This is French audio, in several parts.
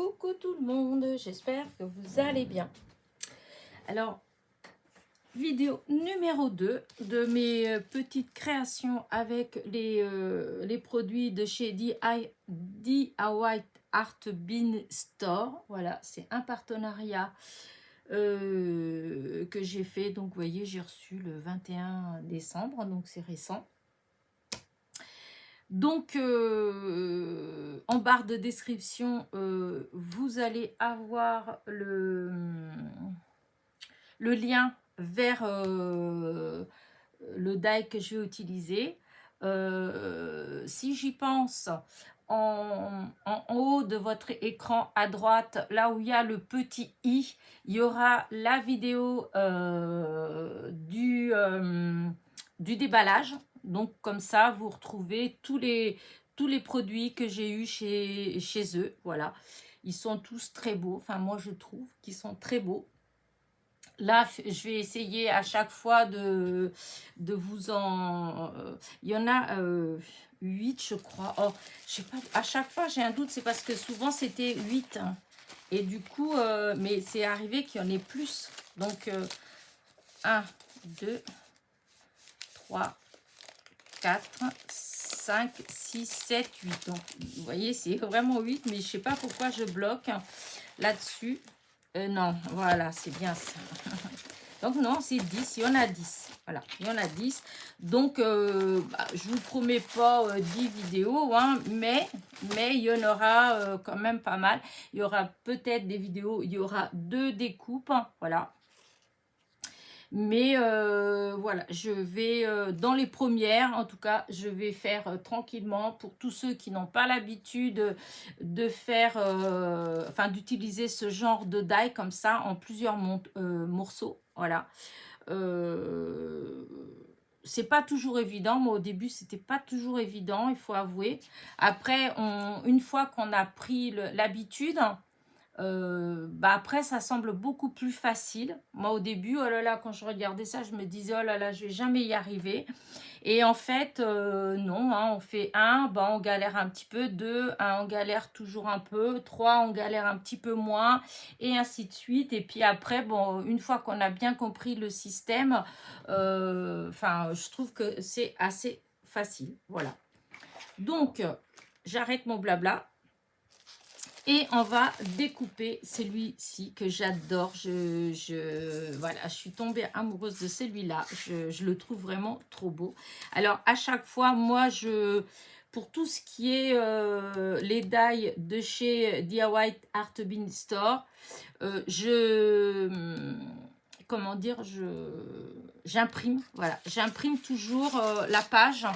Coucou tout le monde, j'espère que vous allez bien. Alors, vidéo numéro 2 de mes petites créations avec les produits de chez DIY Art Bean Store. Voilà, c'est un partenariat que j'ai fait. Donc, vous voyez, j'ai reçu le 21 décembre, donc c'est récent. Donc, en barre de description, vous allez avoir le lien vers le die que je vais utiliser. Si j'y pense, en haut de votre écran à droite, là où il y a le petit i, il y aura la vidéo du déballage. Donc comme ça, vous retrouvez tous les produits que j'ai eu chez eux. Voilà, ils sont tous très beaux. Enfin, moi, je trouve qu'ils sont très beaux. Là, je vais essayer à chaque fois de vous en... il y en a 8, je crois. Oh, je sais pas, à chaque fois, j'ai un doute. C'est parce que souvent, c'était 8. Hein. Et du coup, mais c'est arrivé qu'il y en ait plus. Donc, 1, 2, 3, 4, 5, 6, 7, 8. Donc, vous voyez, c'est vraiment 8, mais je ne sais pas pourquoi je bloque là-dessus. Non, voilà, c'est bien ça. Donc, non, c'est 10. Il y en a 10. Voilà, il y en a 10. Donc, je ne vous promets pas 10 vidéos, hein, mais il y en aura quand même pas mal. Il y aura peut-être des vidéos, il y aura 2 découpes. Hein, voilà. Mais voilà, je vais, dans les premières, en tout cas, je vais faire tranquillement pour tous ceux qui n'ont pas l'habitude de faire, enfin d'utiliser ce genre de die comme ça en plusieurs morceaux. Voilà. C'est pas toujours évident. Moi, au début, c'était pas toujours évident, il faut avouer. Après, une fois qu'on a pris l'habitude, après ça semble beaucoup plus facile. Moi au début, oh là là, quand je regardais ça, je me disais oh là là, je vais jamais y arriver. Et en fait non, hein, on fait 1, on galère un petit peu, 2, on galère toujours un peu, 3, on galère un petit peu moins, et ainsi de suite. Et puis après, bon, une fois qu'on a bien compris le système, je trouve que c'est assez facile. Voilà, donc j'arrête mon blabla. Et on va découper celui-ci que j'adore. Voilà, je suis tombée amoureuse de celui-là. Je le trouve vraiment trop beau. Alors, à chaque fois, moi, pour tout ce qui est les die de chez DIY Art Bean Store, comment dire, j'imprime. Voilà, j'imprime toujours la page,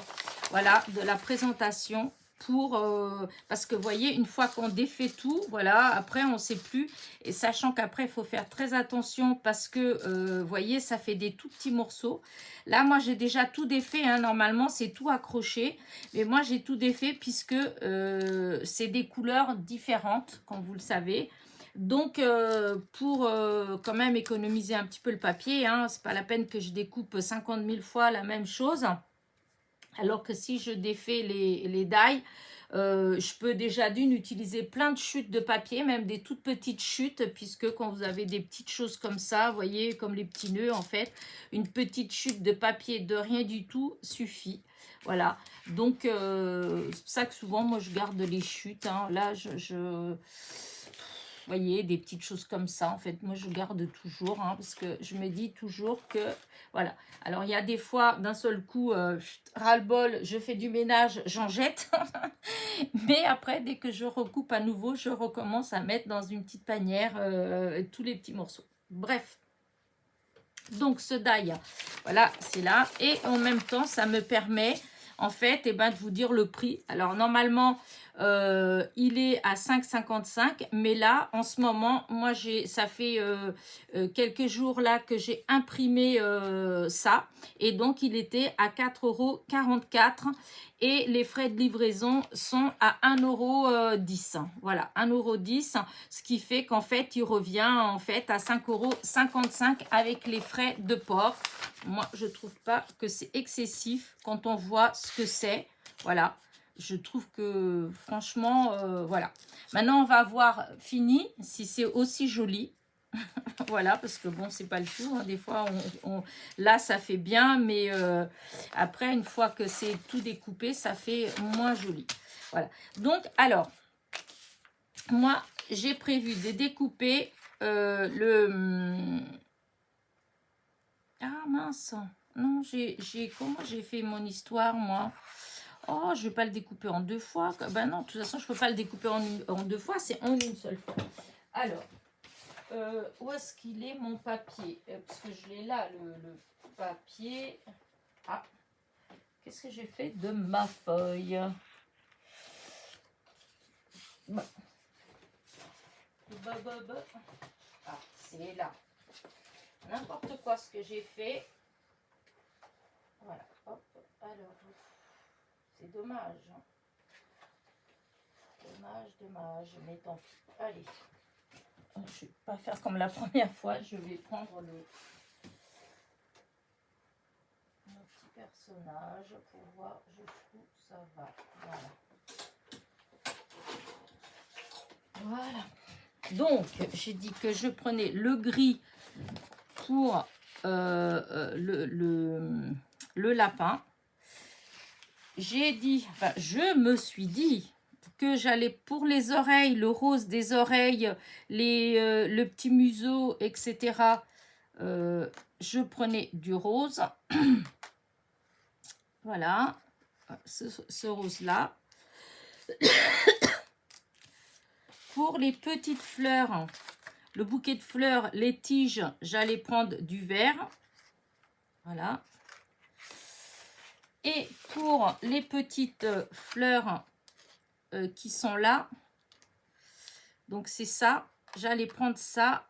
voilà, de la présentation. Parce que vous voyez, une fois qu'on défait tout, voilà, après on ne sait plus, et sachant qu'après il faut faire très attention parce que vous voyez, ça fait des tout petits morceaux. Là moi j'ai déjà tout défait, hein, normalement c'est tout accroché, mais moi j'ai tout défait puisque c'est des couleurs différentes, comme vous le savez. Donc pour quand même économiser un petit peu le papier, hein, c'est pas la peine que je découpe 50 000 fois la même chose. Alors que si je défais les die, je peux déjà utiliser plein de chutes de papier, même des toutes petites chutes, puisque quand vous avez des petites choses comme ça, vous voyez, comme les petits nœuds en fait, une petite chute de papier de rien du tout suffit. Voilà, donc c'est pour ça que souvent moi je garde les chutes. Hein. Là, vous voyez, des petites choses comme ça, en fait, moi je garde toujours, hein, parce que je me dis toujours que, voilà. Alors, il y a des fois, d'un seul coup, ras-le-bol, je fais du ménage, j'en jette. Mais après, dès que je recoupe à nouveau, je recommence à mettre dans une petite panière tous les petits morceaux. Bref. Donc, ce die, voilà, c'est là. Et en même temps, ça me permet, en fait, de vous dire le prix. Alors, normalement, il est à 5,55 €, mais là en ce moment moi ça fait quelques jours là que j'ai imprimé ça, et donc il était à 4,44 € et les frais de livraison sont à 1,10 €. Voilà, 1,10 €, ce qui fait qu'en fait il revient en fait à 5,55 € avec les frais de port. Moi je trouve pas que c'est excessif quand on voit ce que c'est. Voilà. je trouve que franchement, voilà. Maintenant, on va voir fini si c'est aussi joli. Voilà, parce que bon, c'est pas le tout. Hein. Des fois, là, ça fait bien, mais après, une fois que c'est tout découpé, ça fait moins joli. Voilà. Donc, alors, moi, j'ai prévu de découper Ah mince, non, comment j'ai fait mon histoire, moi? Oh, je vais pas le découper en deux fois. Ben non, de toute façon, je peux pas le découper en deux fois, c'est en une seule fois. Alors, où est-ce qu'il est mon papier? Parce que je l'ai là, le papier. Ah, qu'est-ce que j'ai fait de ma feuille? Bon. Ah, c'est là. N'importe quoi ce que j'ai fait. Voilà, hop, alors, c'est dommage. Hein. Dommage, mais tant pis. Allez. Je ne vais pas faire comme la première fois, je vais prendre mon petit personnage pour voir jusqu'où ça va. Voilà. Donc, j'ai dit que je prenais le gris pour le lapin. J'ai dit, enfin, je me suis dit que j'allais pour les oreilles, le rose des oreilles, le petit museau, etc. Je prenais du rose. Voilà, ce rose-là. Pour les petites fleurs, le bouquet de fleurs, les tiges, j'allais prendre du vert. Voilà. Et pour les petites fleurs qui sont là, donc c'est ça, j'allais prendre ça.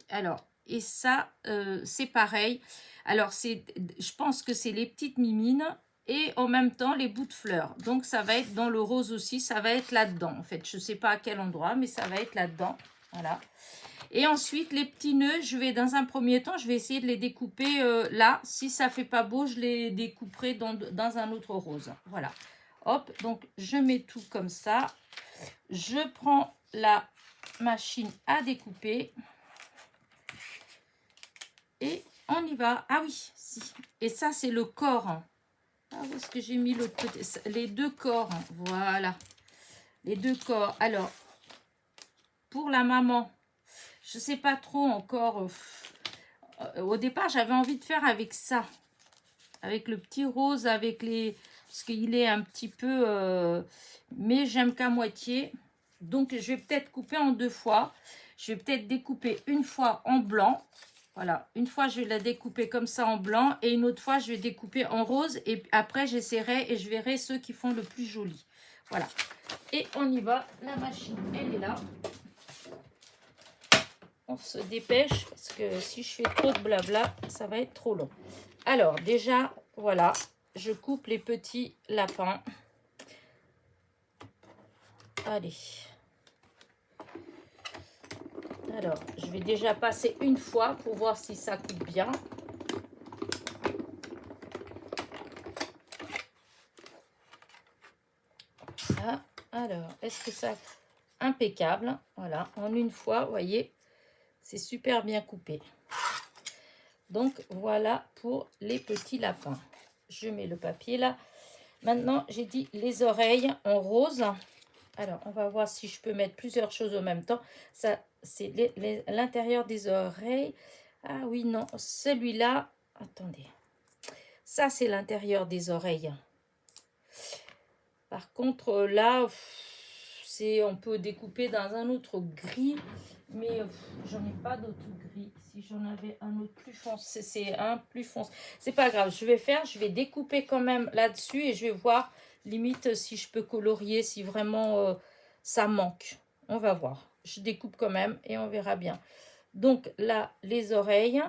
Alors, et ça, c'est pareil. Alors, je pense que c'est les petites mimines et en même temps les bouts de fleurs. Donc, ça va être dans le rose aussi, ça va être là-dedans. En fait, je ne sais pas à quel endroit, mais ça va être là-dedans. Voilà. Et ensuite, les petits nœuds, je vais dans un premier temps, je vais essayer de les découper là. Si ça ne fait pas beau, je les découperai dans un autre rose. Voilà. Hop, donc je mets tout comme ça. Je prends la machine à découper. Et on y va. Ah oui, si. Et ça, c'est le corps. Ah, où est-ce que j'ai mis l'autre côté? Les deux corps. Voilà. Les deux corps. Alors, pour la maman, je ne sais pas trop encore. Au départ, j'avais envie de faire avec ça. Avec le petit rose, avec les... Parce qu'il est un petit peu... mais j'aime qu'à moitié. Donc, je vais peut-être couper en deux fois. Je vais peut-être découper une fois en blanc. Voilà. Une fois, je vais la découper comme ça en blanc. Et une autre fois, je vais découper en rose. Et après, j'essaierai et je verrai ceux qui font le plus joli. Voilà. Et on y va. La machine, elle est là. On se dépêche parce que si je fais trop de blabla, ça va être trop long. Alors, déjà, voilà. Je coupe les petits lapins. Allez. Alors, je vais déjà passer une fois pour voir si ça coupe bien. Ça. Alors, est-ce que ça... Impeccable. Voilà, en une fois, vous voyez, c'est super bien coupé. Donc, voilà pour les petits lapins. Je mets le papier là. Maintenant, j'ai dit les oreilles en rose. Alors, on va voir si je peux mettre plusieurs choses en même temps. Ça, c'est l'intérieur des oreilles. Ah oui, non, celui-là, attendez. Ça, c'est l'intérieur des oreilles. Par contre, là, on peut découper dans un autre gris. Mais j'en ai pas d'autre gris. Si j'en avais un autre plus foncé, c'est un plus foncé. C'est pas grave, je vais découper quand même là-dessus et je vais voir limite si je peux colorier, si vraiment ça manque. On va voir. Je découpe quand même et on verra bien. Donc là, les oreilles.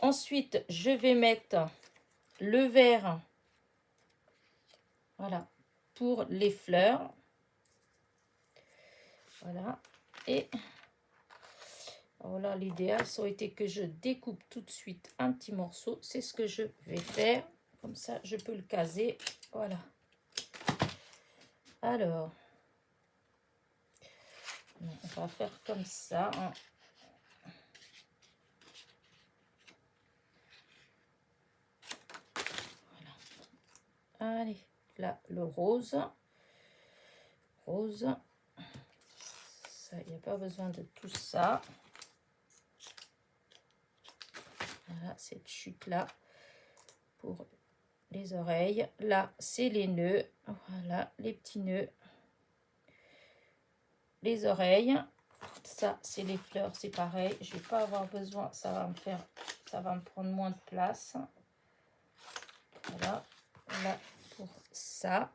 Ensuite, je vais mettre le vert. Voilà, pour les fleurs. Voilà. Et voilà, l'idéal, ça aurait été que je découpe tout de suite un petit morceau. C'est ce que je vais faire. Comme ça, je peux le caser. Voilà. Alors, on va faire comme ça. Hein. Voilà. Allez, là, le rose. Rose. Ça, il n'y a pas besoin de tout ça. Voilà, cette chute-là pour les oreilles. Là, c'est les nœuds. Voilà, les petits nœuds. Les oreilles. Ça, c'est les fleurs, c'est pareil. Je vais pas avoir besoin, ça va me prendre moins de place. Voilà, là, pour ça.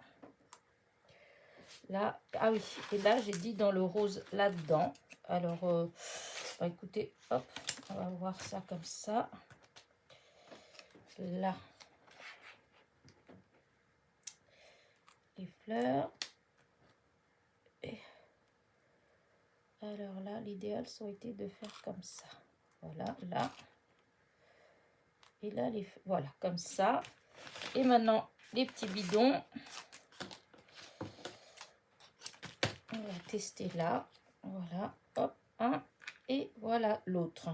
Là, ah oui, et là, j'ai dit dans le rose là-dedans. Alors, bah, écoutez, hop, on va voir ça comme ça. Là, les fleurs. Et alors là, l'idéal, ça aurait été de faire comme ça. Voilà, là. Et là, voilà, comme ça. Et maintenant, les petits bidons. On va tester là. Voilà, hop, un. Et voilà l'autre.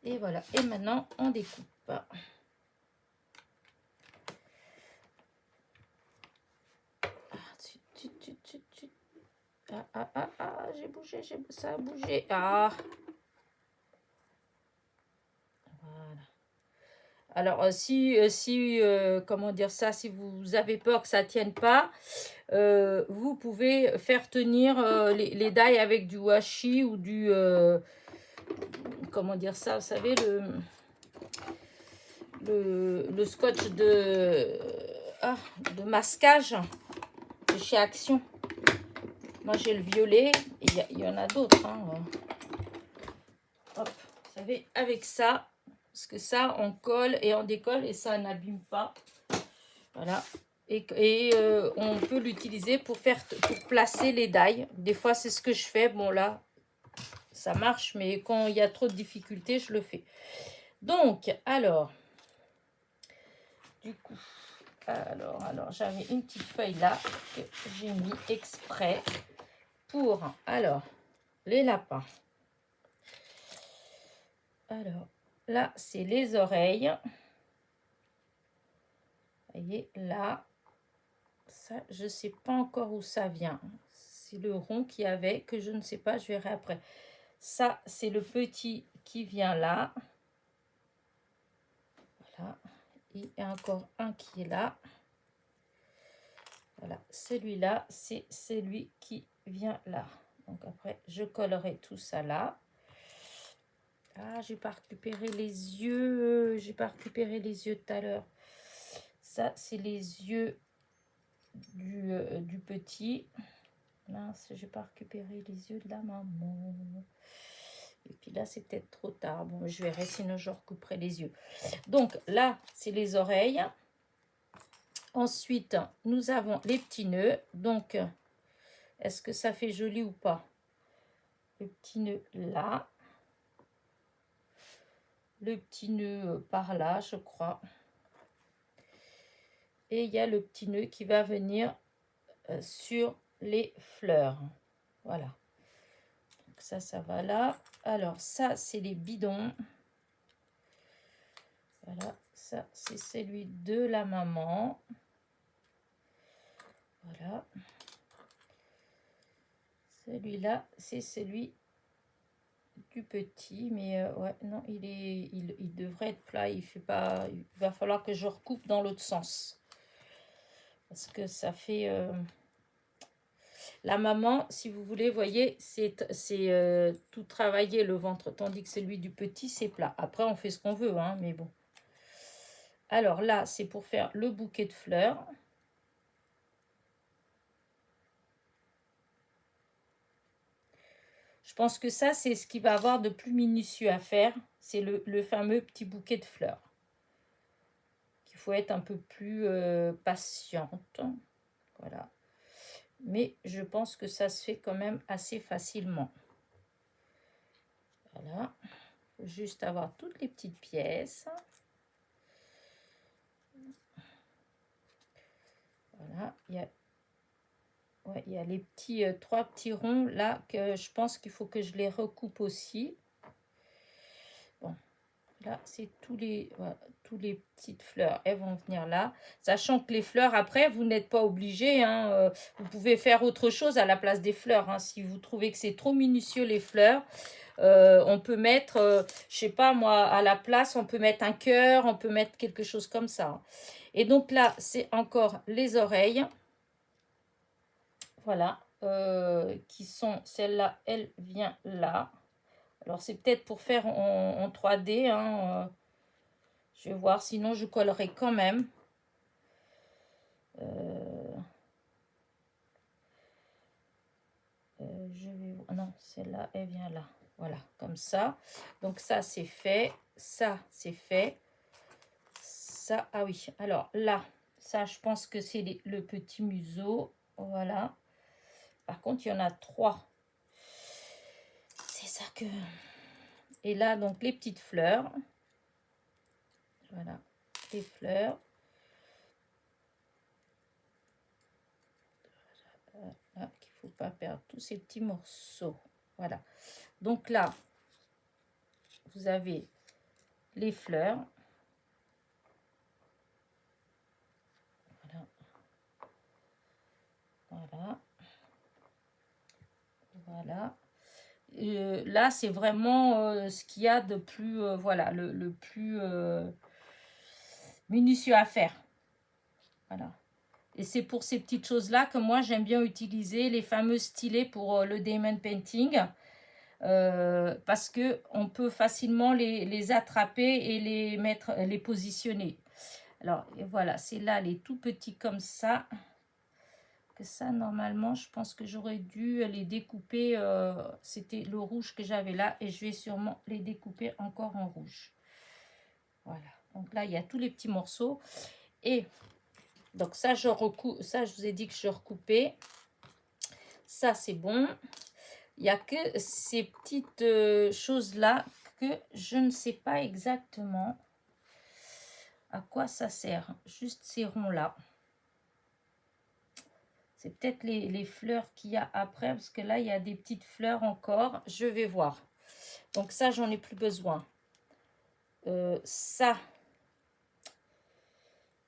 Et voilà. Et maintenant, on découpe. J'ai bougé, ça a bougé. Ah. Voilà. Alors, si comment dire ça, si vous avez peur que ça tienne pas, vous pouvez faire tenir les die avec du washi ou du, comment dire ça, vous savez, le scotch de masquage de chez Action. Moi, j'ai le violet, il y en a d'autres. Hein. Hop, vous savez, avec ça, parce que ça, on colle et on décolle et ça n'abîme pas. Voilà. Et on peut l'utiliser pour placer les die. Des fois, c'est ce que je fais. Bon, là, ça marche, mais quand il y a trop de difficultés, je le fais. Donc, alors, du coup, alors j'avais une petite feuille là que j'ai mis exprès pour, alors, les lapins. Alors, là, c'est les oreilles. Vous voyez, là, ça, je ne sais pas encore où ça vient. C'est le rond qu'il y avait, que je ne sais pas, je verrai après. Ça, c'est le petit qui vient là. Voilà. Il y a encore un qui est là. Voilà, celui-là, c'est celui qui vient là. Donc après, je collerai tout ça là. Ah, j'ai pas récupéré les yeux. J'ai pas récupéré les yeux tout à l'heure. Ça, c'est les yeux du petit. Mince, j'ai pas récupéré les yeux de la maman. Et puis là, c'est peut-être trop tard. Bon, je verrai, sinon je recouperai les yeux. Donc là, c'est les oreilles. Ensuite, nous avons les petits nœuds. Donc, est-ce que ça fait joli ou pas? Le petit nœud là. Le petit nœud par là, je crois. Et il y a le petit nœud qui va venir sur les fleurs. Voilà. Donc ça va là. Alors, ça, c'est les bidons. Voilà, ça, c'est celui de la maman. Voilà. Celui-là, c'est celui du petit. Mais ouais, non, il devrait être plat. Il fait pas. Il va falloir que je recoupe dans l'autre sens. Parce que ça fait... La maman, si vous voulez, voyez, c'est tout travailler le ventre. Tandis que celui du petit, c'est plat. Après, on fait ce qu'on veut, hein, mais bon. Alors là, c'est pour faire le bouquet de fleurs. Je pense que ça, c'est ce qui va avoir de plus minutieux à faire. C'est le fameux petit bouquet de fleurs. Il faut être un peu plus patiente. Voilà. Mais je pense que ça se fait quand même assez facilement. Voilà. Il faut juste avoir toutes les petites pièces. Voilà. Il y a... Ouais, il y a les petits, 3 petits ronds là que je pense qu'il faut que je les recoupe aussi. Bon, là, c'est voilà, tous les petites fleurs. Elles vont venir là. Sachant que les fleurs, après, vous n'êtes pas obligé. Hein, vous pouvez faire autre chose à la place des fleurs. Hein, si vous trouvez que c'est trop minutieux, les fleurs, on peut mettre, je sais pas moi, à la place, on peut mettre un cœur, on peut mettre quelque chose comme ça. Et donc là, c'est encore les oreilles. Voilà, qui sont, celle-là, elle vient là. Alors, c'est peut-être pour faire en 3D. Hein, je vais voir, sinon je collerai quand même. Je vais... Non, celle-là, elle vient là. Voilà, comme ça. Donc, ça, c'est fait. Ça, c'est fait. Ça, ah oui. Alors, là, ça, je pense que c'est le petit museau. Voilà. Par contre, il y en a 3. C'est ça que... Et là, donc, les petites fleurs. Voilà, les fleurs. Voilà, qu'il ne faut pas perdre tous ces petits morceaux. Voilà. Donc là, vous avez les fleurs. Voilà. Voilà. Voilà. Là, c'est vraiment ce qu'il y a de plus, voilà, le plus minutieux à faire. Voilà. Et c'est pour ces petites choses-là que moi, j'aime bien utiliser les fameux stylets pour le diamond painting. Parce que on peut facilement les attraper et les mettre, les positionner. Alors, et voilà, c'est là les tout petits comme ça. Que ça, normalement, je pense que j'aurais dû les découper. C'était le rouge que j'avais là et je vais sûrement les découper encore en rouge. Voilà. Donc là, il y a tous les petits morceaux. Et donc ça, je recoupe. Ça, je vous ai dit que je recoupais. Ça, c'est bon. Il n'y a que ces petites choses-là que je ne sais pas exactement à quoi ça sert. Juste ces ronds-là. C'est peut-être les fleurs qu'il y a après, parce que là, il y a des petites fleurs encore. Je vais voir. Donc ça, j'en ai plus besoin. Ça,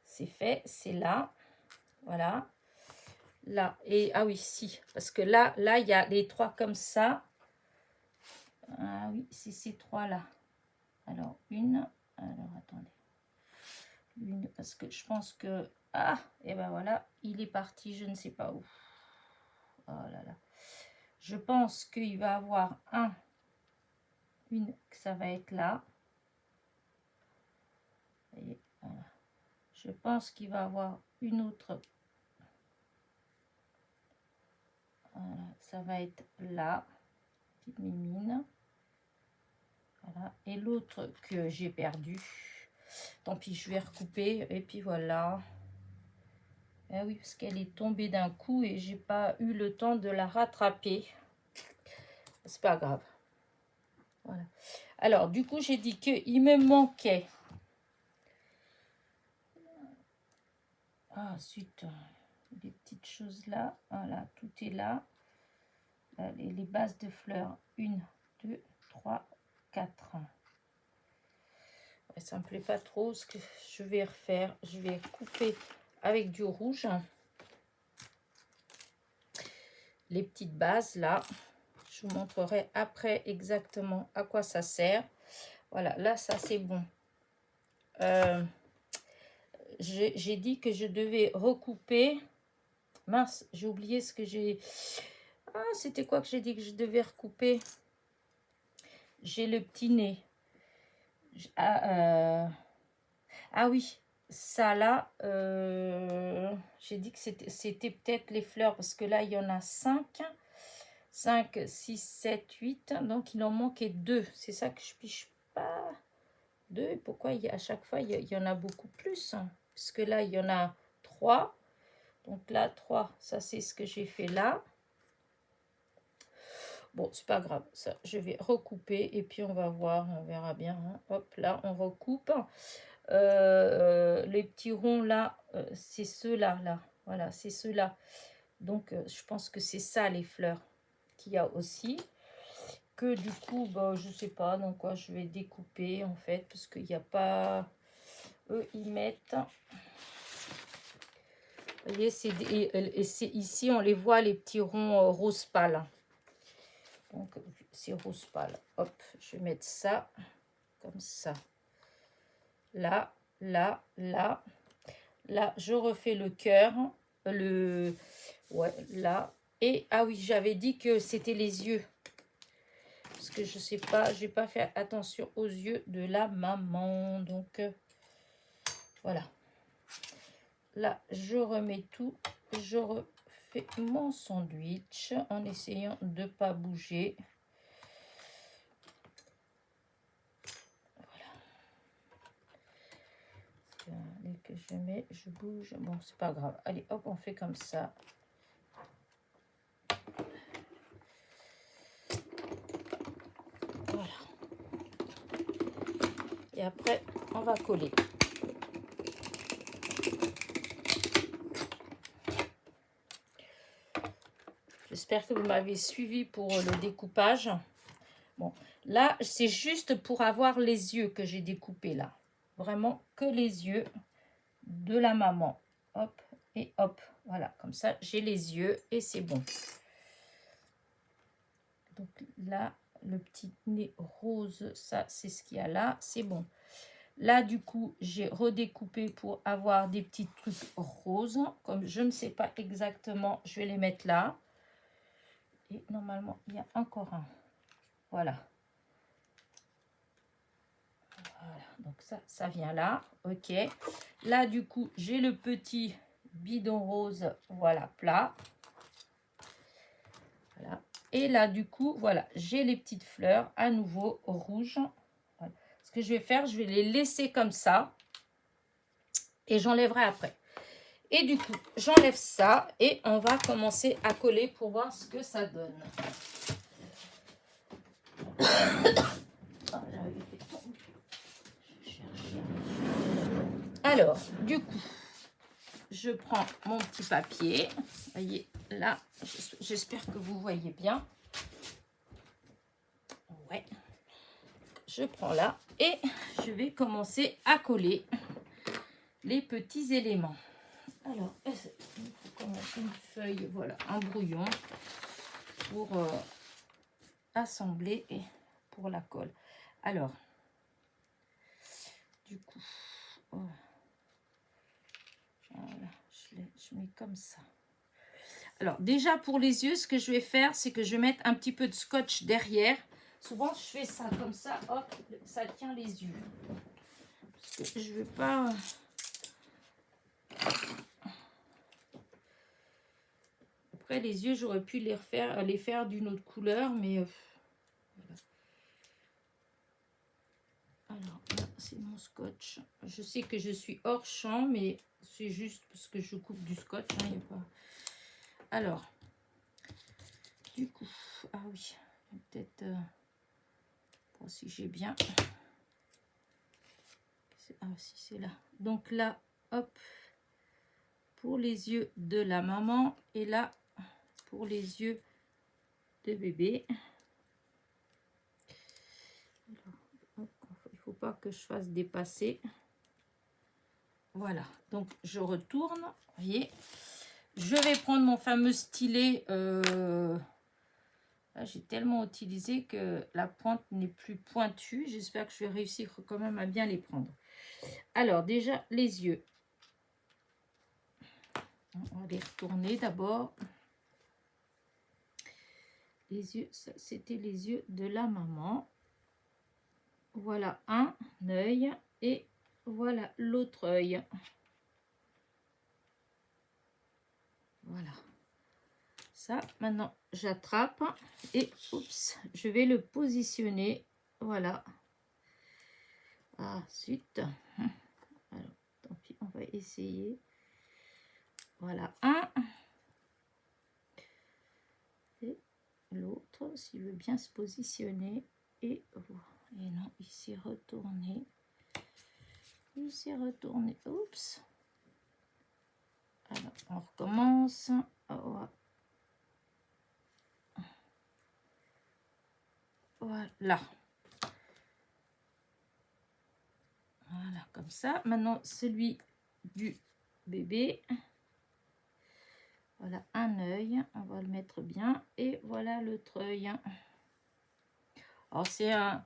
c'est fait. C'est là. Voilà. Là. Et ah oui, si. Parce que là, il y a les 3 comme ça. Ah oui, c'est ces 3-là. Alors, une. Alors, attendez. Une, parce que je pense que... Ah, et ben voilà, il est parti, je ne sais pas où. Oh là là. Je pense qu'il va avoir une, que ça va être là. Et voilà. Je pense qu'il va avoir une autre. Voilà, ça va être là. Petite mimine. Voilà. Et l'autre que j'ai perdu. Tant pis, je vais recouper. Et puis voilà. Ah oui, parce qu'elle est tombée d'un coup et j'ai pas eu le temps de la rattraper. C'est pas grave. Voilà. Alors, du coup, j'ai dit qu'il me manquait. Ah, ensuite, des petites choses là. Voilà, tout est là. Les bases de fleurs. 1, 2, 3, 4. Ouais, ça me plaît pas trop. Ce que je vais refaire, je vais couper avec du rouge. Les petites bases là. Je vous montrerai après exactement à quoi ça sert. Voilà, là, ça c'est bon. J'ai dit que je devais recouper. Mince, j'ai oublié ce que j'ai... Ah, c'était quoi que j'ai dit que je devais recouper? J'ai le petit nez. Ah oui, ça là, j'ai dit que c'était peut-être les fleurs, parce que là, il y en a 5. 5, 6, 7, 8. Donc, il en manquait 2. C'est ça que je piche pas. 2. Pourquoi à chaque fois, il y en a beaucoup plus, hein? Parce que là, il y en a 3. Donc là, 3, ça c'est ce que j'ai fait là. Bon, c'est pas grave, ça, je vais recouper et puis on va voir, on verra bien. Hein. Hop, là, on recoupe. Les petits ronds là, c'est ceux-là, là. Voilà, c'est ceux-là Donc, je pense que c'est ça les fleurs qu'il y a aussi. Que du coup, bah, je sais pas dans quoi je vais découper en fait. Parce qu'il n'y a pas... Eux, ils mettent... Vous voyez, c'est ici, on les voit, les petits ronds rose pâle. Donc, c'est rose pâle. Hop, je vais mettre ça comme ça. Là, là, là. Là, je refais le cœur. Ouais, là. Et, ah oui, j'avais dit que c'était les yeux. Parce que je sais pas, j'ai pas fait attention aux yeux de la maman. Donc, voilà. Là, je remets tout. Je refais mon sandwich en essayant de ne pas bouger. Voilà. Dès que je mets, je bouge. Bon, c'est pas grave. Allez, hop, on fait comme ça. Voilà. Et après, on va coller. J'espère que vous m'avez suivi pour le découpage. Bon, là, c'est juste pour avoir les yeux que j'ai découpé là. Vraiment que les yeux de la maman. Hop et hop. Voilà, comme ça, j'ai les yeux et c'est bon. Donc là, le petit nez rose, ça, c'est ce qu'il y a là. C'est bon. Là, du coup, j'ai redécoupé pour avoir des petits trucs roses. Comme je ne sais pas exactement, je vais les mettre là. Et normalement, il y a encore un. Voilà. Voilà. Donc ça vient là. OK. Là, du coup, j'ai le petit bidon rose. Voilà, plat. Voilà. Et là, du coup, voilà, j'ai les petites fleurs à nouveau rouges. Voilà. Ce que je vais faire, je vais les laisser comme ça. Et j'enlèverai après. Et du coup, j'enlève ça et on va commencer à coller pour voir ce que ça donne. Alors, du coup, je prends mon petit papier. Vous voyez, là, j'espère que vous voyez bien. Ouais. Je prends là et je vais commencer à coller les petits éléments. Alors, il faut quand même une feuille, voilà, un brouillon pour assembler et pour la colle. Alors, du coup, voilà, je mets comme ça. Alors, déjà pour les yeux, ce que je vais faire, c'est que je vais mettre un petit peu de scotch derrière. Souvent, je fais ça comme ça, hop, ça tient les yeux. Parce que je ne veux pas... Après, les yeux, j'aurais pu les faire d'une autre couleur, mais... voilà. Alors, là, c'est mon scotch. Je sais que je suis hors champ, mais c'est juste parce que je coupe du scotch. Hein, y a pas... Alors, du coup... Ah oui, peut-être... Voir si j'ai bien... Ah, si c'est là. Donc là, hop, pour les yeux de la maman. Et là, pour les yeux de bébé. Alors, hop, il ne faut pas que je fasse dépasser. Voilà. Donc, je retourne. Vous voyez. Je vais prendre mon fameux stylet. Là, j'ai tellement utilisé que la pointe n'est plus pointue. J'espère que je vais réussir quand même à bien les prendre. Alors, déjà, les yeux. On va les retourner d'abord. Les yeux, c'était les yeux de la maman. Voilà un œil et voilà l'autre œil. Voilà. Ça, maintenant, j'attrape et oups, je vais le positionner. Voilà. Ah, zut. Alors, tant pis, on va essayer. Voilà un. Et l'autre, s'il veut bien se positionner. Et non, il s'est retourné. Il s'est retourné. Oups. Alors, on recommence. Voilà. Voilà, comme ça. Maintenant, celui du bébé. Voilà, un œil. On va le mettre bien. Et voilà l'autre œil. Alors, c'est un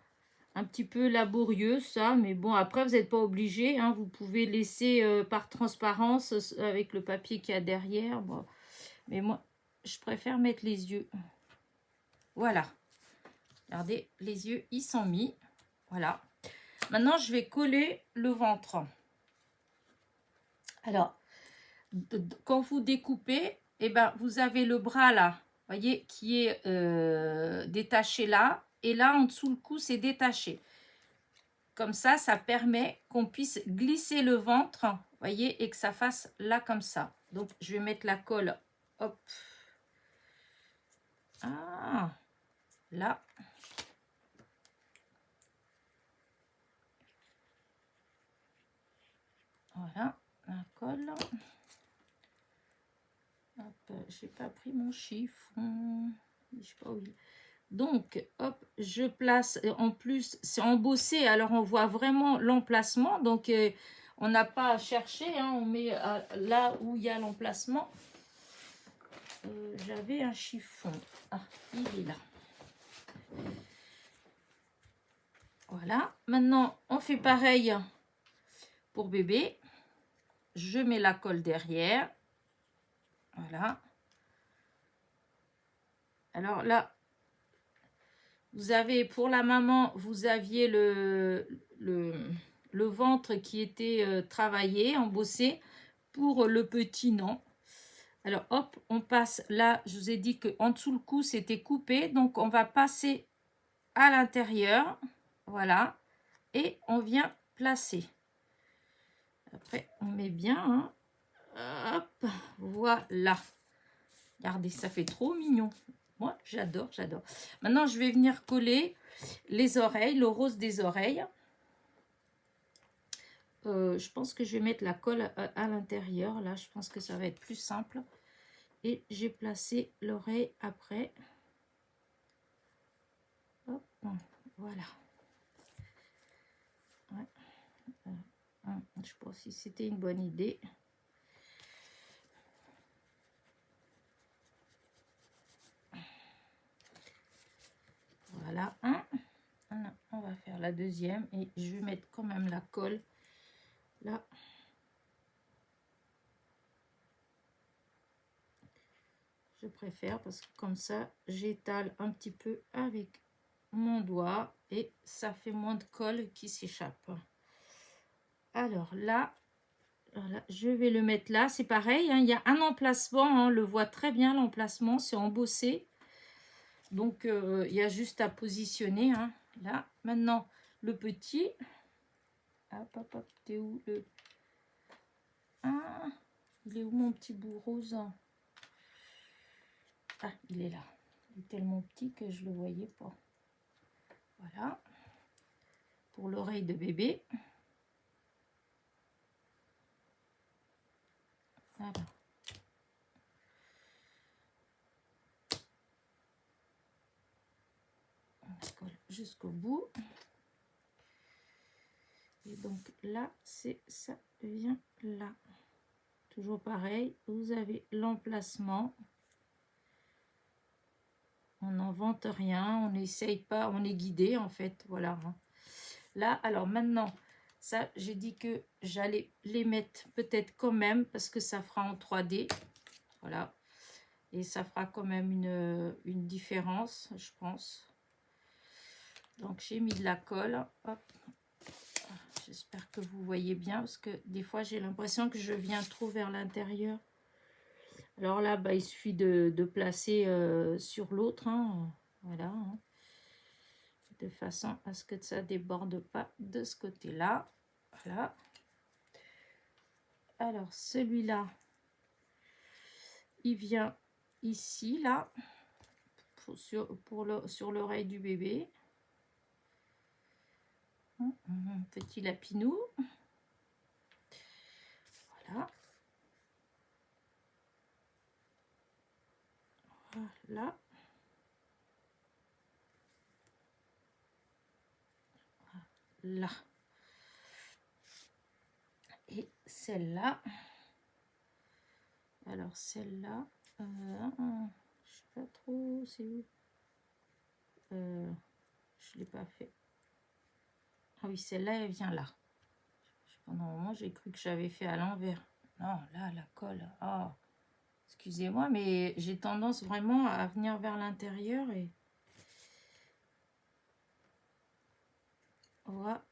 petit peu laborieux, ça. Mais bon, après, vous n'êtes pas obligé. Hein, vous pouvez laisser par transparence avec le papier qu'il y a derrière. Bon. Mais moi, je préfère mettre les yeux. Voilà. Regardez, les yeux, ils sont mis. Voilà. Maintenant, je vais coller le ventre. Alors, quand vous découpez, eh ben, vous avez le bras là, voyez, qui est détaché là. Et là, en dessous le cou, c'est détaché. Comme ça permet qu'on puisse glisser le ventre, voyez, et que ça fasse là comme ça. Donc, je vais mettre la colle, hop. Ah, là. Voilà, la colle. Hop, j'ai pas pris mon chiffon. Je sais pas où il... Donc, hop, je place. En plus, c'est embossé, alors on voit vraiment l'emplacement. Donc, on n'a pas à chercher. Hein, on met là où il y a l'emplacement. J'avais un chiffon. Ah, il est là. Voilà. Maintenant, on fait pareil pour bébé. Je mets la colle derrière. Voilà. Alors là, vous avez, pour la maman, vous aviez le ventre qui était travaillé, embossé. Pour le petit, non. Alors, hop, on passe là. Je vous ai dit qu'en dessous le cou, c'était coupé. Donc, on va passer à l'intérieur. Voilà. Et on vient placer. Après, on met bien. Hein. Hop, voilà. Regardez, ça fait trop mignon. Moi, j'adore, j'adore. Maintenant, je vais venir coller les oreilles, le rose des oreilles. Je pense que je vais mettre la colle à l'intérieur. Là, je pense que ça va être plus simple. Et j'ai placé l'oreille après. Hop, voilà. Ouais. Je sais pas si c'était une bonne idée. Voilà. On va faire la deuxième et je vais mettre quand même la colle là. Je préfère parce que comme ça, j'étale un petit peu avec mon doigt et ça fait moins de colle qui s'échappe. Alors là, voilà, je vais le mettre là. C'est pareil, hein, il y a un emplacement, hein, on le voit très bien l'emplacement, c'est embossé. Donc, il y a juste à positionner. Hein, là, maintenant, le petit. Hop, hop, hop, t'es où le... Ah, il est où mon petit bout rose? Ah, il est là. Il est tellement petit que je ne le voyais pas. Voilà. Pour l'oreille de bébé. Voilà. On colle jusqu'au bout. Et donc là, ça vient là. Toujours pareil, vous avez l'emplacement. On n'invente rien, on n'essaye pas, on est guidé en fait. Voilà. Là, alors maintenant, ça, j'ai dit que j'allais les mettre peut-être quand même parce que ça fera en 3D. Voilà. Et ça fera quand même une différence, je pense. Donc, j'ai mis de la colle. Hop. J'espère que vous voyez bien parce que des fois, j'ai l'impression que je viens trop vers l'intérieur. Alors là, bah, il suffit de placer sur l'autre. Hein. Voilà. Hein. De façon à ce que ça ne déborde pas de ce côté-là. Voilà. Alors, celui-là, il vient ici, là, sur l'oreille du bébé. Petit lapinou. Voilà. Voilà. Là. Et celle-là. Alors celle-là, je sais pas trop, c'est où je l'ai pas fait. Ah oui, celle-là, elle vient là. Pendant un moment, j'ai cru que j'avais fait à l'envers. Non, là, la colle. Oh, excusez-moi, mais j'ai tendance vraiment à venir vers l'intérieur et voilà.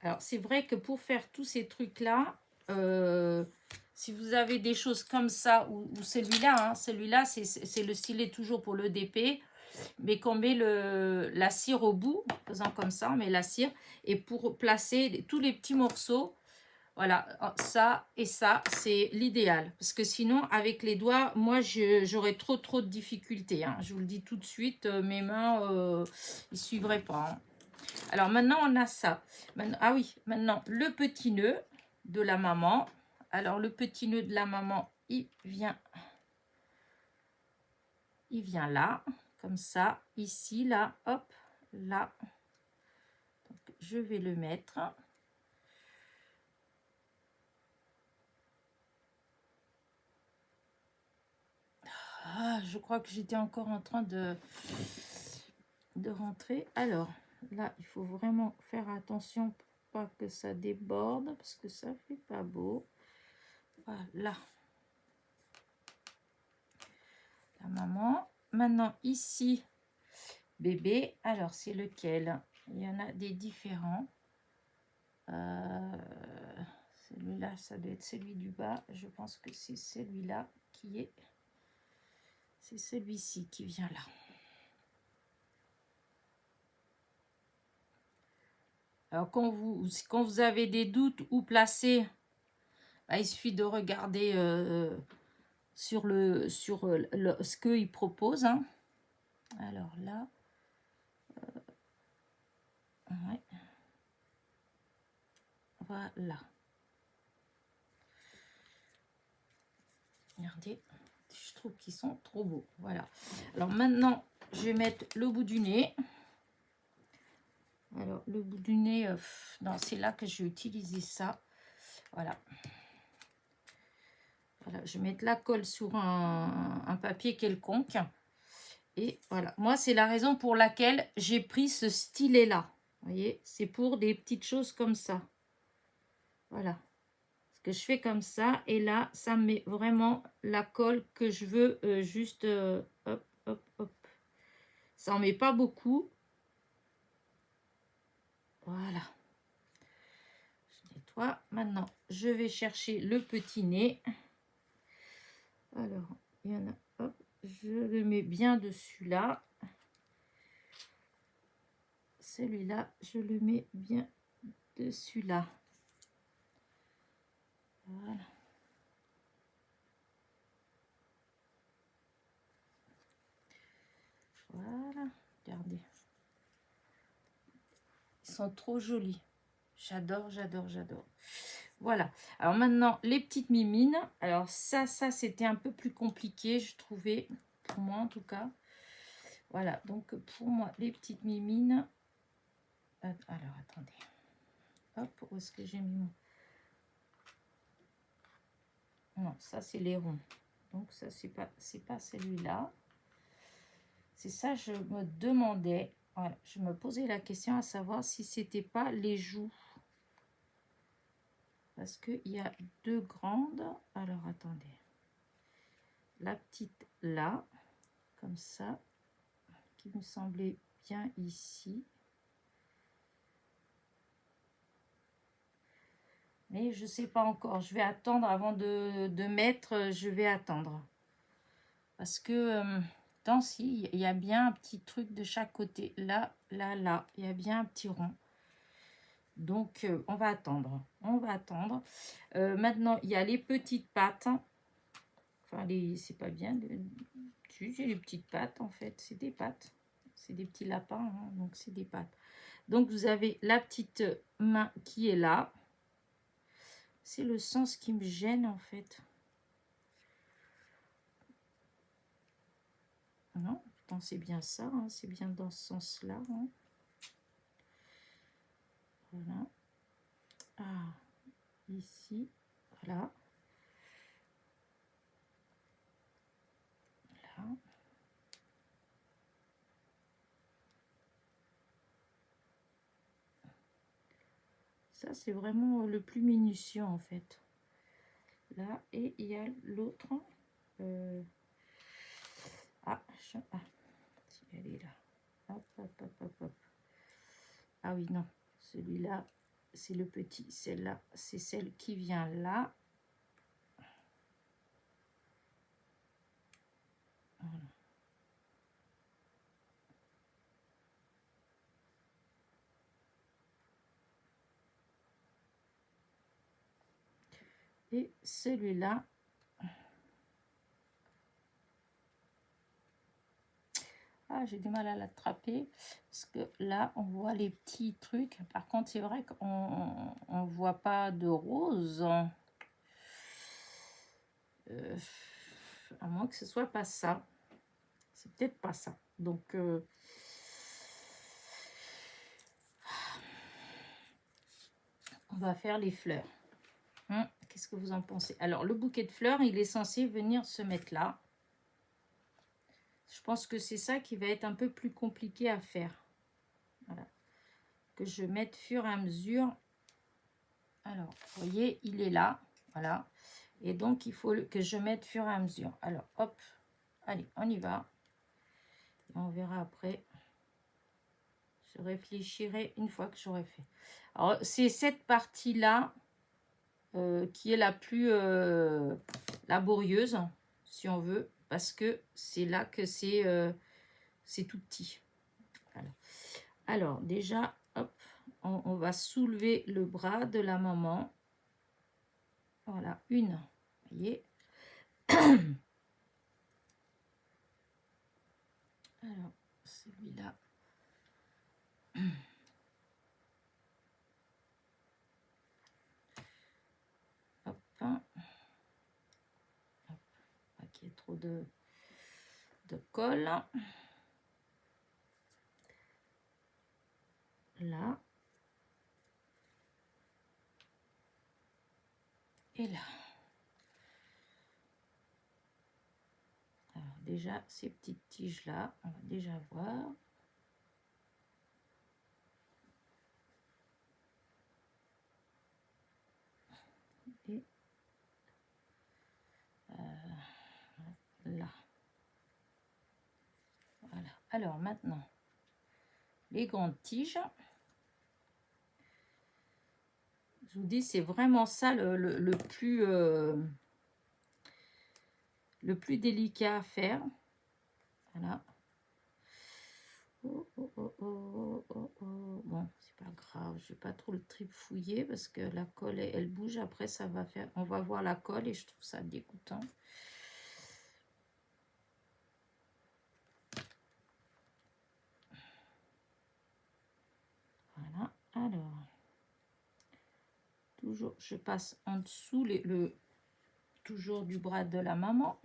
Alors, c'est vrai que pour faire tous ces trucs-là, si vous avez des choses comme ça, ou celui-là, hein, celui-là, c'est le stylet toujours pour le DP, mais qu'on met la cire au bout, en faisant comme ça, on met la cire, et pour placer tous les petits morceaux, voilà, ça et ça, c'est l'idéal. Parce que sinon, avec les doigts, moi, j'aurais trop de difficultés. Hein. Je vous le dis tout de suite, mes mains, ils ne suivraient pas. Hein. Alors maintenant, on a ça. Maintenant, ah oui, maintenant, le petit nœud de la maman. Alors, le petit nœud de la maman, il vient là, comme ça. Ici, là, hop, là. Donc, je vais le mettre. Ah, je crois que j'étais encore en train de rentrer. Alors, là, il faut vraiment faire attention pour pas que ça déborde, parce que ça fait pas beau. Voilà. La maman. Maintenant, ici, bébé. Alors, c'est lequel? Il y en a des différents. Celui-là, ça doit être celui du bas. Je pense que c'est celui-là qui est... C'est celui-ci qui vient là. Alors, quand vous avez des doutes où placer, bah, il suffit de regarder sur ce qu'il propose. Hein. Alors là, ouais. Voilà. Regardez, je trouve qu'ils sont trop beaux. Voilà. Alors maintenant, je vais mettre le bout du nez. Alors, le bout du nez, non, c'est là que je vais utiliser ça. Voilà. Voilà, je vais mettre la colle sur un papier quelconque. Et voilà. Moi, c'est la raison pour laquelle j'ai pris ce stylet-là. Vous voyez, c'est pour des petites choses comme ça. Voilà. Ce que je fais comme ça. Et là, ça met vraiment la colle que je veux juste... hop, hop, hop. Ça en met pas beaucoup. Voilà. Je nettoie. Maintenant, je vais chercher le petit nez. Alors, il y en a, hop, je le mets bien dessus là. Celui-là, je le mets bien dessus là. Voilà. Voilà, regardez. Ils sont trop jolis. J'adore, j'adore, j'adore. Voilà. Alors maintenant, les petites mimines. Alors ça c'était un peu plus compliqué, je trouvais, pour moi en tout cas. Voilà, donc pour moi, les petites mimines. Alors, attendez. Hop, où est-ce que j'ai mis mon... Non, ça, c'est les ronds. Donc, ça, c'est pas celui-là. C'est ça, je me demandais. Voilà, je me posais la question à savoir si c'était pas les joues. Parce qu'il y a deux grandes. Alors, attendez. La petite là, comme ça, qui me semblait bien ici. Mais je sais pas encore. Je vais attendre avant de mettre. Je vais attendre. Parce que, tant si, il y a bien un petit truc de chaque côté. Là, là, là. Il y a bien un petit rond. Donc, on va attendre. On va attendre. Maintenant, il y a les petites pattes. Enfin, c'est pas bien. J'ai les petites pattes, en fait. C'est des pattes. C'est des petits lapins, hein, donc c'est des pattes. Donc, vous avez la petite main qui est là. C'est le sens qui me gêne, en fait. Non, pourtant c'est bien ça, hein, c'est bien dans ce sens-là. Hein. Voilà. Ah, ici, voilà. Là. Ça, c'est vraiment le plus minutieux, en fait. Là, et il y a l'autre. Ah, elle est là. Hop, hop, hop, hop, hop. Ah oui, non. Celui-là, c'est le petit. Celle-là, c'est celle qui vient là. Voilà. Et celui-là, ah, j'ai du mal à l'attraper parce que là, on voit les petits trucs. Par contre, c'est vrai qu'on ne voit pas de rose. À moins que ce soit pas ça. C'est peut-être pas ça. Donc, on va faire les fleurs. Qu'est-ce que vous en pensez? Alors, le bouquet de fleurs, il est censé venir se mettre là. Je pense que c'est ça qui va être un peu plus compliqué à faire. Voilà. Que je mette fur et à mesure. Alors, vous voyez, il est là. Voilà. Et donc, il faut que je mette fur et à mesure. Alors, hop. Allez, on y va. Et on verra après. Je réfléchirai une fois que j'aurai fait. Alors, c'est cette partie-là qui est la plus laborieuse, si on veut, parce que c'est là que c'est tout petit. Voilà. Alors, déjà, hop, on va soulever le bras de la maman. Voilà, une. Vous voyez. Alors, celui-là. Hop. Hop. Pas qu'il y ait trop de colle. Là. Et là. Alors, déjà, ces petites tiges-là, on va déjà voir. Et là. Voilà. Alors, maintenant, les grandes tiges. Je vous dis, c'est vraiment ça le plus délicat à faire. Voilà. Oh, oh, oh, oh, oh, oh. Bon, c'est pas grave, je vais pas trop le trifouiller parce que la colle, elle bouge. Après, ça va faire... On va voir la colle et je trouve ça dégoûtant. Voilà. Alors, toujours, je passe en dessous toujours du bras de la maman.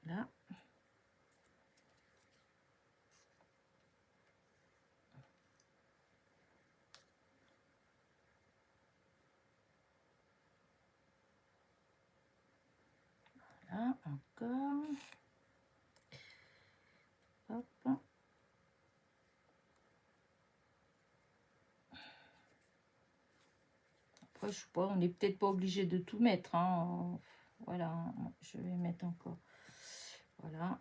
Là. Voilà, encore. Hop. Après, je sais pas, on n'est peut-être pas obligé de tout mettre. Hein. Voilà, je vais mettre encore. Voilà.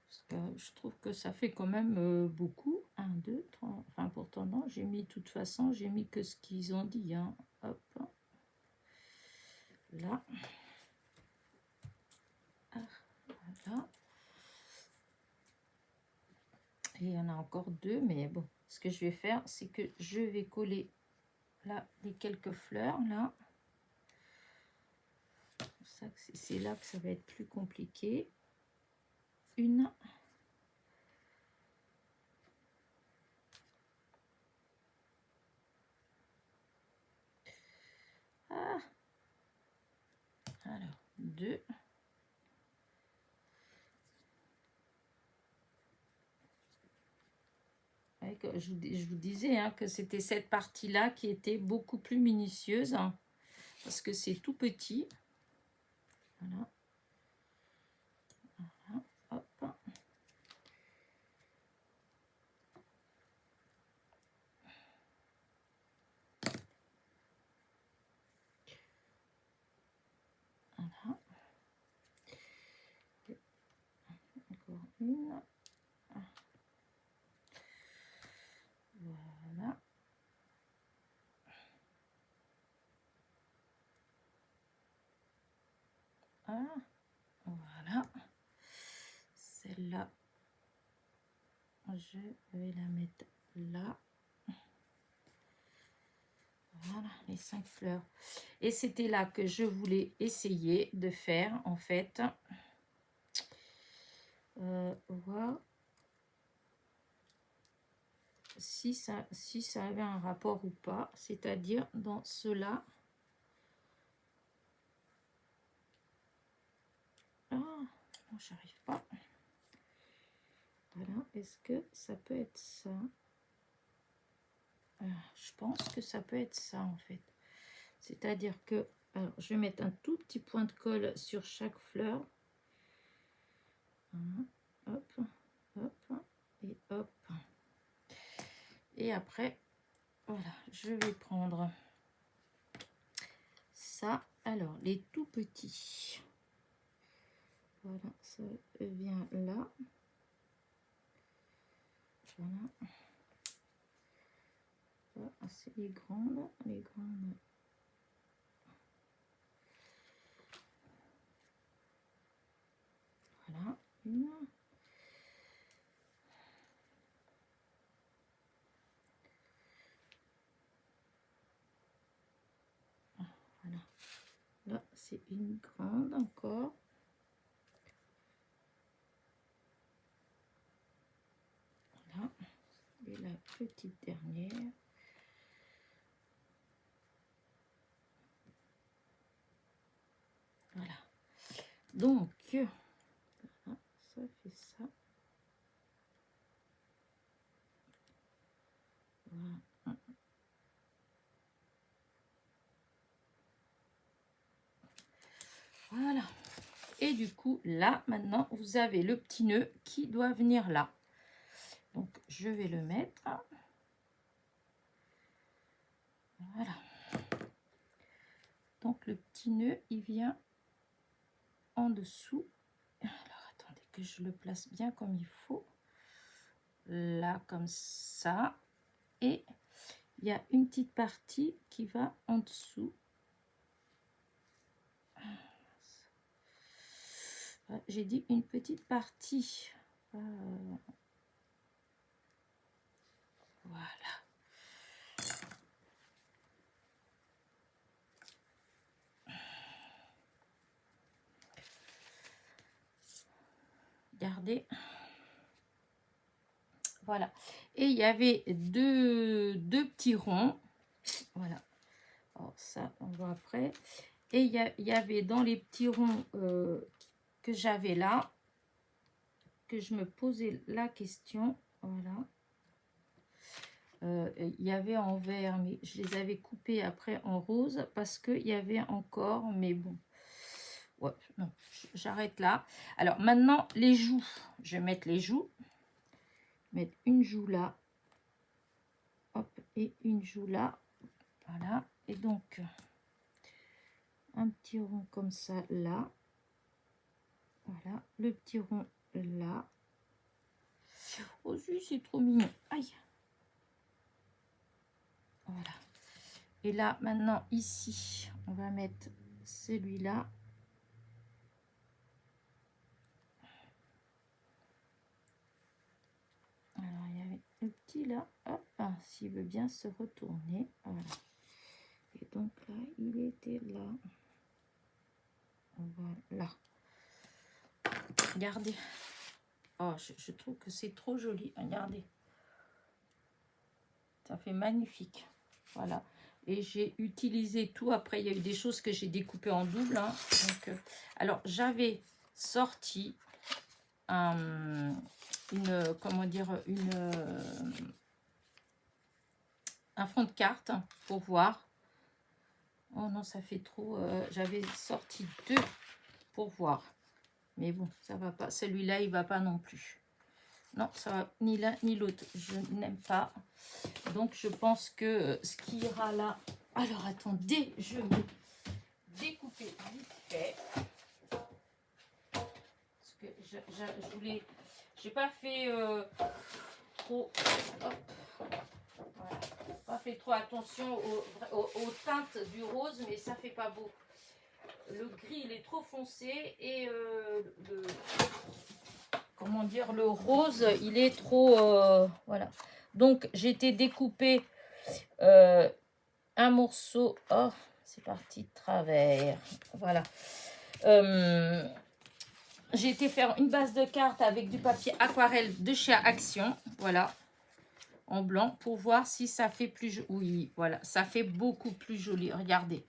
Parce que je trouve que ça fait quand même beaucoup. 1, 2, 3. Enfin, pourtant, non, j'ai mis, de toute façon, j'ai mis que ce qu'ils ont dit. Hein. Hop. Là. Ah, voilà. Et il y en a encore 2, mais bon. Ce que je vais faire, c'est que je vais coller là les quelques fleurs, là. ça que c'est là que ça va être plus compliqué. Une. Ah. Alors, 2. Je vous disais hein, que c'était cette partie-là qui était beaucoup plus minutieuse, hein, parce que c'est tout petit. Voilà. Voilà. Hop. Voilà. Encore une. Voilà. Ah, voilà. Celle-là, je vais la mettre là. Voilà, les 5 fleurs. Et c'était là que je voulais essayer de faire, en fait. Voir si ça avait un rapport ou pas. C'est-à-dire dans cela. Ah, non, j'arrive pas. Voilà, est-ce que ça peut être ça? Je pense que ça peut être ça, en fait. C'est-à-dire que, alors, je vais mettre un tout petit point de colle sur chaque fleur. Voilà. Hop, hop, et hop. Et après, voilà, je vais prendre ça. Alors, les tout petits. Voilà, ça vient là. Voilà. Ça, c'est les grandes. Les grandes. Voilà, une. Voilà. Là, c'est une grande encore. Voilà. Et la petite dernière. Voilà. Donc, voilà, ça fait ça. Voilà. Voilà. Et du coup, là, maintenant, vous avez le petit nœud qui doit venir là. Donc, je vais le mettre. Voilà. Donc, le petit nœud, il vient en dessous. Alors, attendez que je le place bien comme il faut. Là, comme ça. Et il y a une petite partie qui va en dessous. J'ai dit une petite partie. Voilà. Regardez. Voilà. Et il y avait deux petits ronds. Voilà. Alors ça, on voit après. Et il y avait dans les petits ronds que j'avais là, que je me posais la question. Voilà. Il y avait en vert, mais je les avais coupés après en rose parce qu'il y avait encore, mais bon. Ouais, non, j'arrête là. Alors maintenant, les joues. Je vais mettre les joues. Mettre une joue là. Hop, et une joue là. Voilà. Et donc, un petit rond comme ça là. Voilà. Le petit rond là. Oh, c'est trop mignon. Aïe. Voilà. Et là, maintenant, ici, on va mettre celui-là. Alors, il y avait le petit là. Hop, s'il veut bien se retourner. Voilà. Et donc là, il était là. Voilà. Regardez. Oh, je trouve que c'est trop joli. Regardez. Ça fait magnifique. Voilà. Et j'ai utilisé tout. Après, il y a eu des choses que j'ai découpées en double. Hein. Donc, alors, j'avais sorti comment dire, un fond de carte pour voir. Oh non, ça fait trop. J'avais sorti 2 pour voir. Mais bon, ça va pas. Celui-là, il va pas non plus. Non, ça va ni l'un ni l'autre. Je n'aime pas. Donc, je pense que ce qui ira là... Alors, attendez, je vais découper vite fait. Parce que je voulais... J'ai pas fait trop... Hop. Voilà. Pas fait trop attention aux teintes du rose, mais ça fait pas beau. Le gris, il est trop foncé et comment dire, le rose, il est trop... voilà. Donc, j'ai été découper un morceau. Oh, c'est parti de travers. Voilà. J'ai été faire une base de cartes avec du papier aquarelle de chez Action. Voilà. En blanc pour voir si ça fait plus... Oui, voilà. Ça fait beaucoup plus joli. Regardez.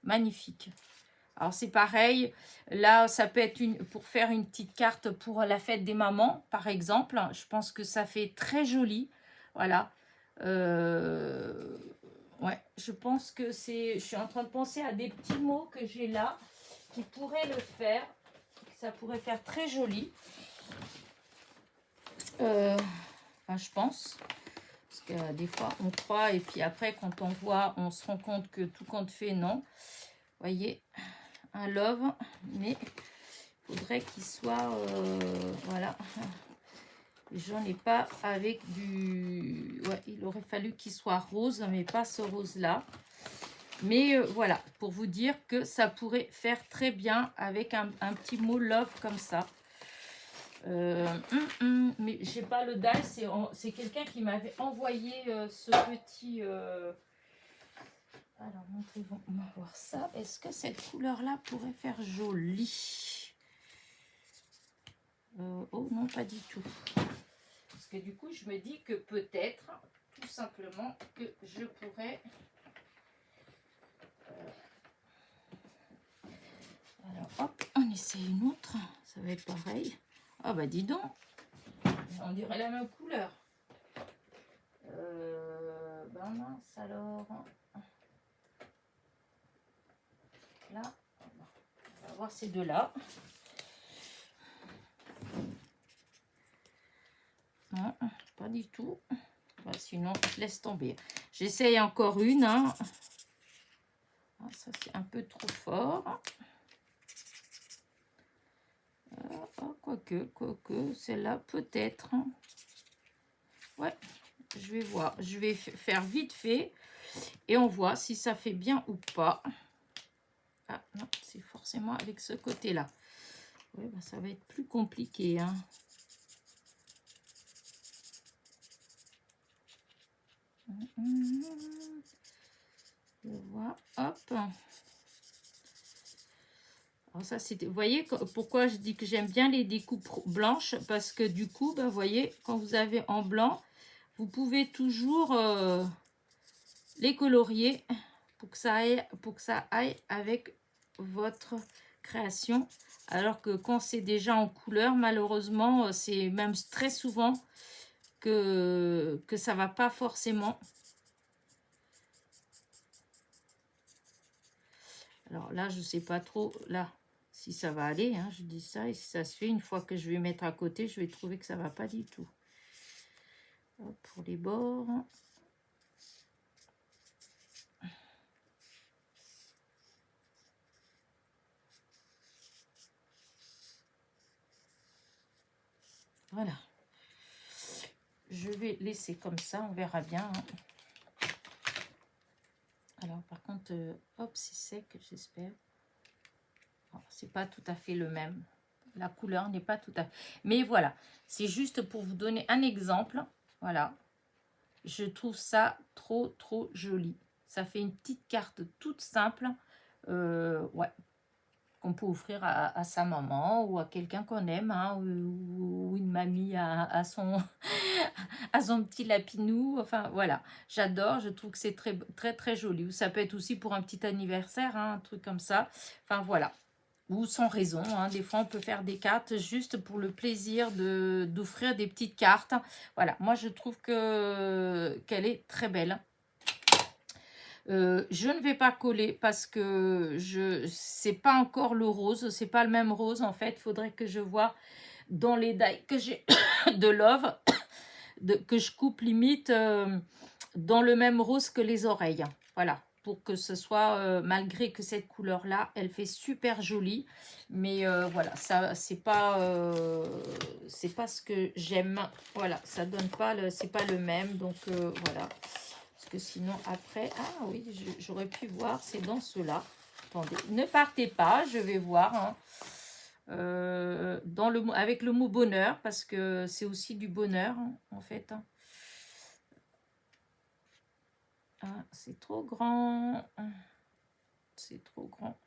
Magnifique. Alors, c'est pareil. Là, ça peut être pour faire une petite carte pour la fête des mamans, par exemple. Je pense que ça fait très joli. Voilà. Ouais, je pense que c'est... Je suis en train de penser à des petits mots que j'ai là qui pourraient le faire. Ça pourrait faire très joli. Enfin, je pense. Parce que des fois, on croit et puis après, quand on voit, on se rend compte que tout compte fait, non. Vous voyez, un love, mais il faudrait qu'il soit... voilà. J'en ai pas avec du... Ouais, il aurait fallu qu'il soit rose, mais pas ce rose-là. Mais voilà, pour vous dire que ça pourrait faire très bien avec un petit mot love comme ça. Mais j'ai pas le die, c'est quelqu'un qui m'avait envoyé ce petit... Alors, montrez-vous, on va voir ça. Est-ce que cette couleur-là pourrait faire joli? Oh non, pas du tout. Parce que du coup, je me dis que peut-être, tout simplement, que je pourrais... Alors, hop, on essaie une autre. Ça va être pareil. Ah bah dis donc, on dirait la même couleur. Ben mince alors. Là, on va voir ces deux-là. Non, pas du tout. Bah, sinon, je laisse tomber. J'essaye encore une. Hein. Ah, ça, c'est un peu trop fort. Quoique, celle-là, peut-être. Ouais, je vais voir. Je vais faire vite fait. Et on voit si ça fait bien ou pas. Ah, non, c'est forcément avec ce côté-là. Oui, bah, ça va être plus compliqué. Hein. Je vois, hop. Alors ça, c'était, vous voyez pourquoi je dis que j'aime bien les découpes blanches, parce que du coup, ben, vous voyez, quand vous avez en blanc, vous pouvez toujours les colorier pour que ça aille avec votre création. Alors que quand c'est déjà en couleur, malheureusement, c'est même très souvent que ça va pas forcément. Alors là, je sais pas trop là si ça va aller. Hein, je dis ça et si ça se fait, une fois que je vais mettre à côté, je vais trouver que ça va pas du tout. Hop, pour les bords. Voilà. Je vais laisser comme ça, on verra bien. Hein. Alors par contre, hop, c'est sec, j'espère. C'est pas tout à fait le même. La couleur n'est pas tout à fait... Mais voilà, c'est juste pour vous donner un exemple. Voilà. Je trouve ça trop joli. Ça fait une petite carte toute simple. Ouais. qu'on peut offrir à sa maman ou à quelqu'un qu'on aime, hein, ou une mamie à son, à son petit lapinou. Enfin, voilà, j'adore, je trouve que c'est très, très, très joli. Ou ça peut être aussi pour un petit anniversaire, hein, un truc comme ça. Enfin, voilà. Ou sans raison, hein. Des fois on peut faire des cartes juste pour le plaisir d'offrir des petites cartes. Voilà, moi je trouve qu'elle est très belle. Je ne vais pas coller parce que c'est pas encore le rose, c'est pas le même rose en fait. Il faudrait que je vois dans les die que j'ai de Love, que je coupe limite dans le même rose que les oreilles. Voilà, pour que ce soit, malgré que cette couleur-là, elle fait super jolie. Mais voilà, ça c'est pas ce que j'aime. Voilà, ça donne pas c'est pas le même. Donc voilà. Parce que sinon après, ah oui, j'aurais pu voir, c'est dans ceux-là. Attendez, ne partez pas, je vais voir. Hein. Avec le mot bonheur, parce que c'est aussi du bonheur, hein, en fait. Hein. Ah, c'est trop grand. C'est trop grand.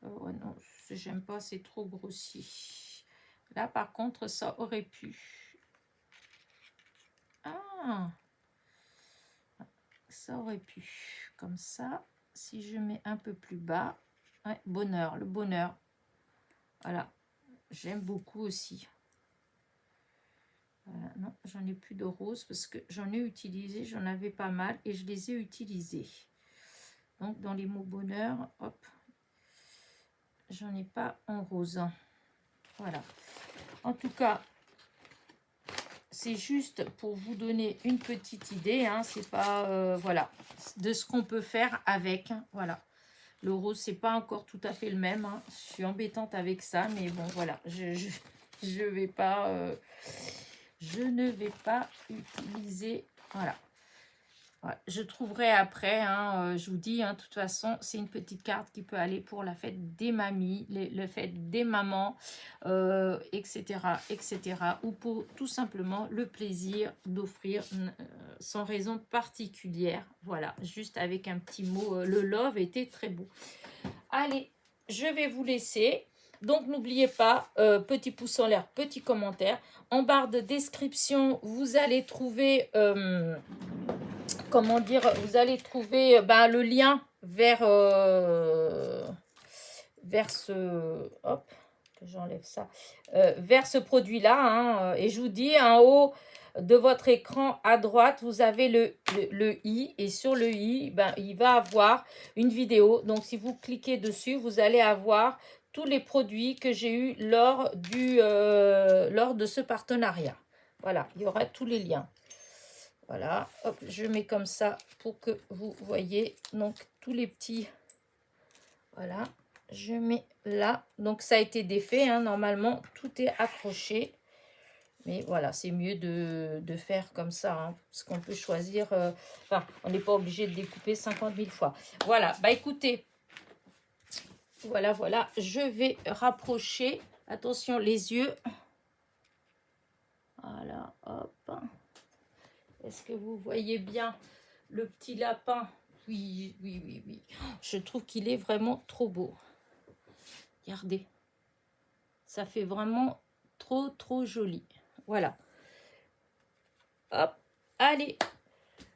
Oh non, j'aime pas, c'est trop grossi. Là, par contre, ça aurait pu. Ah, ça aurait pu. Comme ça, si je mets un peu plus bas. Ouais, bonheur, le bonheur. Voilà, j'aime beaucoup aussi. Voilà, non, j'en ai plus de rose parce que j'en ai utilisé, j'en avais pas mal et je les ai utilisés. Donc, dans les mots bonheur, hop, j'en ai pas en rose. Voilà. En tout cas, c'est juste pour vous donner une petite idée. Hein, c'est pas, voilà, de ce qu'on peut faire avec. Hein, voilà. Le rose, c'est pas encore tout à fait le même. Hein. Je suis embêtante avec ça, mais bon, voilà. Je vais pas... je ne vais pas utiliser... Voilà. Ouais, je trouverai après, hein, je vous dis, hein, de toute façon, c'est une petite carte qui peut aller pour la fête des mamies, le fête des mamans, etc., etc. Ou pour tout simplement le plaisir d'offrir sans raison particulière. Voilà, juste avec un petit mot, le love était très beau. Allez, je vais vous laisser. Donc, n'oubliez pas, petit pouce en l'air, petit commentaire. En barre de description, vous allez trouver... comment dire, vous allez trouver le lien vers ce, hop, que j'enlève ça, vers ce produit-là. Hein, et je vous dis, en haut de votre écran à droite, vous avez le i. Et sur le i, il va avoir une vidéo. Donc, si vous cliquez dessus, vous allez avoir tous les produits que j'ai eu lors de ce partenariat. Voilà, il y aura tous les liens. Voilà, hop, je mets comme ça pour que vous voyez. Donc, tous les petits, voilà, je mets là. Donc, ça a été défait, hein, normalement, tout est accroché. Mais voilà, c'est mieux de faire comme ça, hein, parce qu'on peut choisir, enfin, on n'est pas obligé de découper 50 000 fois. Voilà, écoutez, voilà, je vais rapprocher, attention, les yeux. Voilà, hop. Est-ce que vous voyez bien le petit lapin? Oui, oui, oui, oui. Je trouve qu'il est vraiment trop beau. Regardez. Ça fait vraiment trop, trop joli. Voilà. Hop. Allez.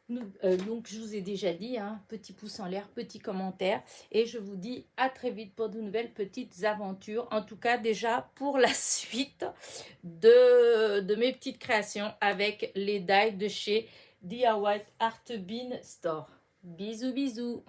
Donc, je vous ai déjà dit, hein, petit pouce en l'air, petit commentaire. Et je vous dis à très vite pour de nouvelles petites aventures. En tout cas, déjà pour la suite de mes petites créations avec les dies de chez DIY Art Bean Store. Bisous, bisous.